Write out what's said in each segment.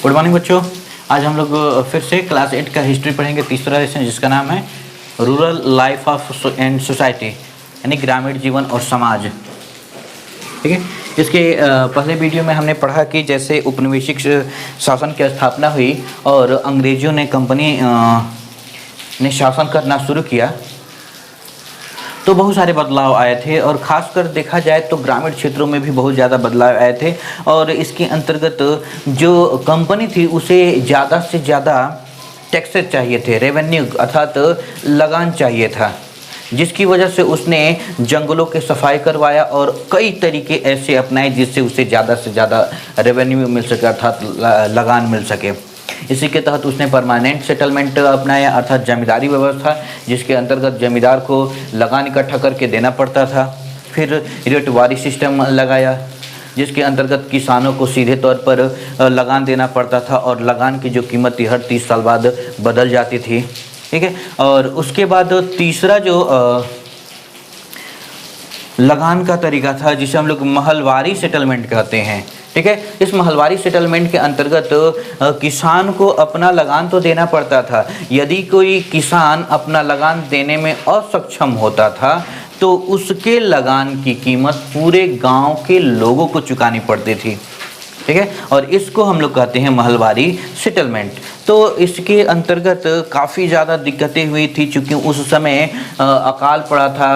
Good morning बच्चों। आज हम लोग फिर से क्लास 8 का हिस्ट्री पढ़ेंगे, तीसरा लेसन जिसका नाम है rural life of and society, यानी ग्रामीण जीवन और समाज। ठीक है, इसके पहले वीडियो में हमने पढ़ा कि जैसे उपनिवेशिक शासन की स्थापना हुई और अंग्रेजों ने कंपनी ने शासन करना शुरू किया तो बहुत सारे बदलाव आए थे, और ख़ासकर देखा जाए तो ग्रामीण क्षेत्रों में भी बहुत ज़्यादा बदलाव आए थे। और इसके अंतर्गत जो कंपनी थी उसे ज़्यादा से ज़्यादा टैक्सेस चाहिए थे, रेवेन्यू अर्थात लगान चाहिए था, जिसकी वजह से उसने जंगलों के सफाई करवाया और कई तरीके ऐसे अपनाए जिससे उसे ज़्यादा से ज़्यादा रेवेन्यू मिल सके, अर्थात लगान मिल सके। इसी के तहत उसने परमानेंट सेटलमेंट अपनाया, अर्थात जमींदारी व्यवस्था, जिसके अंतर्गत जमींदार को लगान इकट्ठा करके देना पड़ता था। फिर रेटवारी सिस्टम लगाया, जिसके अंतर्गत किसानों को सीधे तौर पर लगान देना पड़ता था और लगान की जो कीमत थी हर 30 साल बाद बदल जाती थी। ठीक है, और उसके बाद तीसरा जो लगान का तरीका था जिसे हम लोग महलवारी सेटलमेंट कहते हैं। ठीक है, इस महलवारी सेटलमेंट के अंतर्गत किसान को अपना लगान तो देना पड़ता था। यदि कोई किसान अपना लगान देने में असक्षम होता था तो उसके लगान की कीमत पूरे गांव के लोगों को चुकानी पड़ती थी। ठीक है, और इसको हम लोग कहते हैं महलवारी सेटलमेंट। तो इसके अंतर्गत काफ़ी ज़्यादा दिक्कतें हुई थी, चूँकि उस समय अकाल पड़ा था,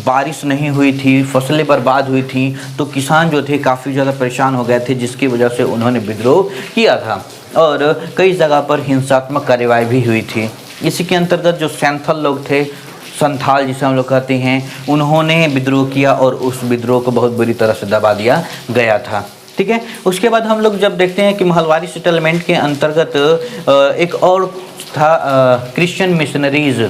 बारिश नहीं हुई थी, फसलें बर्बाद हुई थी, तो किसान जो थे काफ़ी ज़्यादा परेशान हो गए थे, जिसकी वजह से उन्होंने विद्रोह किया था और कई जगह पर हिंसात्मक कार्रवाई भी हुई थी। इसी के अंतर्गत जो सैंथल लोग थे, संथाल जिसे हम लोग कहते हैं, उन्होंने विद्रोह किया और उस विद्रोह को बहुत बुरी तरह से दबा दिया गया था। ठीक है, उसके बाद हम लोग जब देखते हैं कि महलवारी सेटलमेंट के अंतर्गत एक और था क्रिश्चियन मिशनरीज।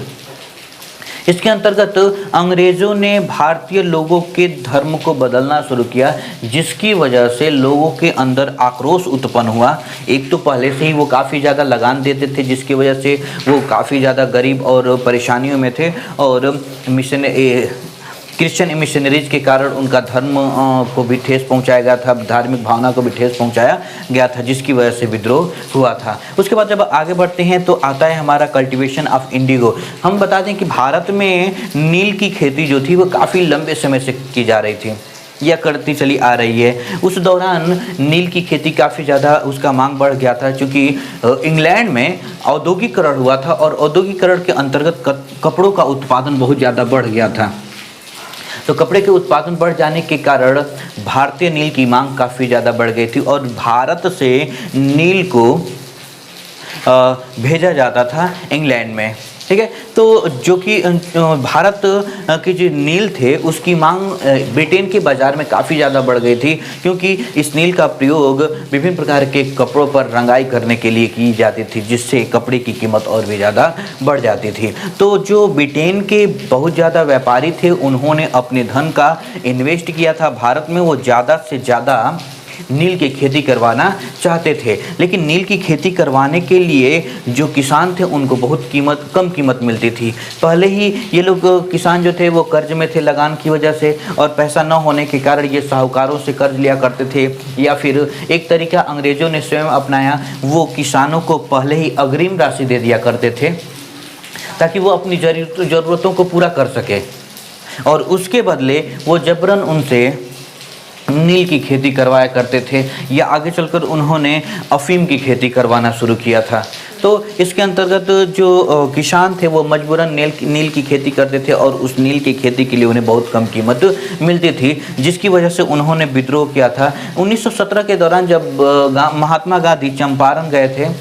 इसके अंतर्गत अंग्रेज़ों ने भारतीय लोगों के धर्म को बदलना शुरू किया, जिसकी वजह से लोगों के अंदर आक्रोश उत्पन्न हुआ। एक तो पहले से ही वो काफ़ी ज़्यादा लगान देते थे, जिसकी वजह से वो काफ़ी ज़्यादा गरीब और परेशानियों में थे, और क्रिश्चियन मिशनरीज के कारण उनका धर्म को भी ठेस पहुंचाया गया था, धार्मिक भावना को भी ठेस पहुंचाया गया था, जिसकी वजह से विद्रोह हुआ था। उसके बाद जब आगे बढ़ते हैं तो आता है हमारा कल्टीवेशन ऑफ इंडिगो। हम बता दें कि भारत में नील की खेती जो थी वो काफ़ी लंबे समय से की जा रही थी या करती चली आ रही है। उस दौरान नील की खेती काफ़ी ज़्यादा उसका मांग बढ़ गया था, क्योंकि इंग्लैंड में औद्योगिकरण हुआ था और औद्योगिकरण के अंतर्गत कपड़ों का उत्पादन बहुत ज़्यादा बढ़ गया था। तो कपड़े के उत्पादन बढ़ जाने के कारण भारतीय नील की मांग काफ़ी ज़्यादा बढ़ गई थी और भारत से नील को भेजा जाता था इंग्लैंड में। ठीक है, तो जो कि भारत के जो नील थे उसकी मांग ब्रिटेन के बाज़ार में काफ़ी ज़्यादा बढ़ गई थी, क्योंकि इस नील का प्रयोग विभिन्न प्रकार के कपड़ों पर रंगाई करने के लिए की जाती थी, जिससे कपड़े की कीमत और भी ज़्यादा बढ़ जाती थी। तो जो ब्रिटेन के बहुत ज़्यादा व्यापारी थे उन्होंने अपने धन का इन्वेस्ट किया था भारत में। वो ज़्यादा से ज़्यादा नील की खेती करवाना चाहते थे, लेकिन नील की खेती करवाने के लिए जो किसान थे उनको बहुत कम कीमत मिलती थी। पहले ही ये लोग किसान जो थे वो कर्ज में थे लगान की वजह से, और पैसा न होने के कारण ये साहूकारों से कर्ज लिया करते थे, या फिर एक तरीका अंग्रेज़ों ने स्वयं अपनाया, वो किसानों को पहले ही अग्रिम राशि दे दिया करते थे ताकि वो अपनी ज़रूरतों को पूरा कर सके, और उसके बदले वो जबरन उनसे नील की खेती करवाया करते थे, या आगे चलकर उन्होंने अफीम की खेती करवाना शुरू किया था। तो इसके अंतर्गत जो किसान थे वो मजबूरन नील की खेती करते थे और उस नील की खेती के लिए उन्हें बहुत कम कीमत मिलती थी, जिसकी वजह से उन्होंने विद्रोह किया था। 1917 के दौरान जब महात्मा गांधी चंपारण गए थे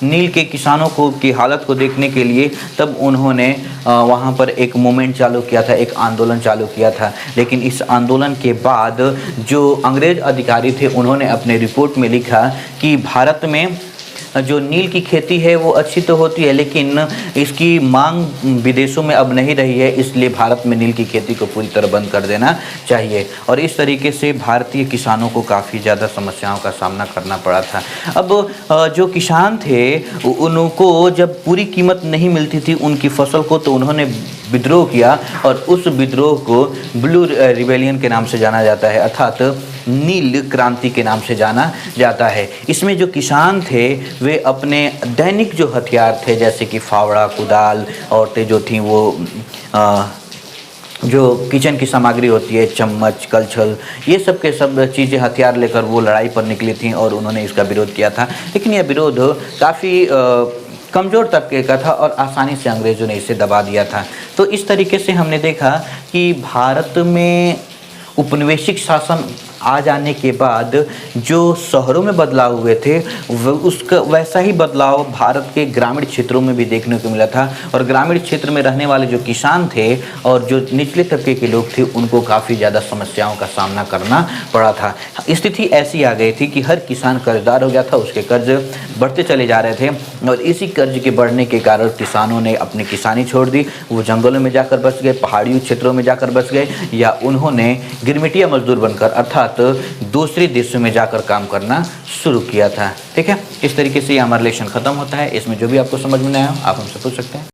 नील के किसानों को की हालत को देखने के लिए, तब उन्होंने वहाँ पर एक मूवमेंट चालू किया था, एक आंदोलन चालू किया था। लेकिन इस आंदोलन के बाद जो अंग्रेज़ अधिकारी थे उन्होंने अपने रिपोर्ट में लिखा कि भारत में जो नील की खेती है वो अच्छी तो होती है, लेकिन इसकी मांग विदेशों में अब नहीं रही है, इसलिए भारत में नील की खेती को पूरी तरह बंद कर देना चाहिए। और इस तरीके से भारतीय किसानों को काफ़ी ज़्यादा समस्याओं का सामना करना पड़ा था। अब जो किसान थे उनको जब पूरी कीमत नहीं मिलती थी उनकी फसल को, तो उन्होंने विद्रोह किया, और उस विद्रोह को ब्लू रिबेलियन के नाम से जाना जाता है, अर्थात नील क्रांति के नाम से जाना जाता है। इसमें जो किसान थे वे अपने दैनिक जो हथियार थे, जैसे कि फावड़ा, कुदाल, औरतें जो थीं वो जो किचन की सामग्री होती है, चम्मच, कलछल, ये सब के सब चीज़ें हथियार लेकर वो लड़ाई पर निकली थीं और उन्होंने इसका विरोध किया था। लेकिन यह विरोध काफ़ी कमज़ोर तबके का था और आसानी से अंग्रेज़ों ने इसे दबा दिया था। तो इस तरीके से हमने देखा कि भारत में उपनिवेशिक शासन आ जाने के बाद जो शहरों में बदलाव हुए थे उसका वैसा ही बदलाव भारत के ग्रामीण क्षेत्रों में भी देखने को मिला था। और ग्रामीण क्षेत्र में रहने वाले जो किसान थे और जो निचले तबके के लोग थे उनको काफ़ी ज़्यादा समस्याओं का सामना करना पड़ा था। स्थिति ऐसी आ गई थी कि हर किसान कर्जदार हो गया था, उसके कर्ज बढ़ते चले जा रहे थे और इसी कर्ज के बढ़ने के कारण किसानों ने अपनी किसानी छोड़ दी। वो जंगलों में जाकर बस गए, पहाड़ी क्षेत्रों में जाकर बस गए, या उन्होंने गिरमिटिया मजदूर बनकर अर्थात दूसरे देशों में जाकर काम करना शुरू किया था। ठीक है, इस तरीके से ये हमारा लेसन खत्म होता है। इसमें जो भी आपको समझ में नहीं आया आप हमसे पूछ सकते हैं।